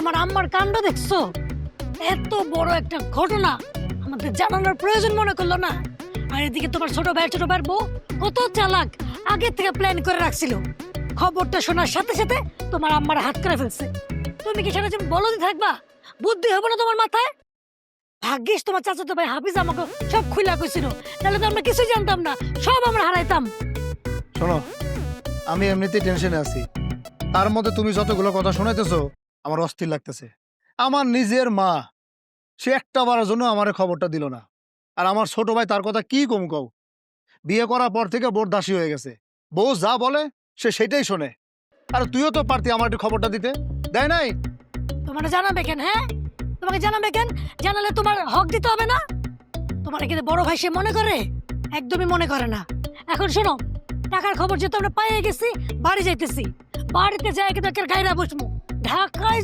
তোমার আম্মার কাণ্ড দেখছো? এত বড় একটা ঘটনা আমাদের জানানোর প্রয়োজন মনে করলো না। আর এদিকে তোমার ছোট ভাইয়ের বউ কত চালাক, আগে থেকে প্ল্যান করে রাখছিল। খবরটা শোনার সাথে সাথে তোমার আম্মার হাত করে ফেলছে। তুমি কি সেটা যেন বলদি থাকবা? বুদ্ধি হবে না তোমার মাথায়? ভাগ্যিস তোমার চাচাতো ভাই হাফিজ আমাকে সব খুইলা কইছিল, তাহলে তো আমরা কিছুই জানতাম না, সব আমরা হারাইতাম। শোনো, আমি এমনিতেই টেনশনে আছি, তার মধ্যে তুমি যতগুলো কথা শোনাইতেছো আমার অস্থির লাগতেছে। আমার নিজের মা, সে একটা বারের জন্য আমার খবরটা দিল না। আর আমার ছোট ভাই, তার কথা কি কম কও। বিয়ে করার পর থেকে বোর দাসী হয়ে গেছে, বউ যা বলে সে সেটাই শোনে। আর তুইও তো পারতি আমার একটু খবরটা দিতে, দেয় নাই? তোমার জানাবে কেন? হ্যাঁ, তোমাকে জানাবে কেন? জানালে তোমার হক দিতে হবে না? তোমার কিন্তু বড় ভাই সে মনে করে? একদমই মনে করে না। এখন শোনো, টাকার খবর যেহেতু আমরা পাইয়ে গেছি, বাড়ি যাইতেছি। বাড়িতে যাই কিন্তু একটা গাইরা বসবো, ঢাকায়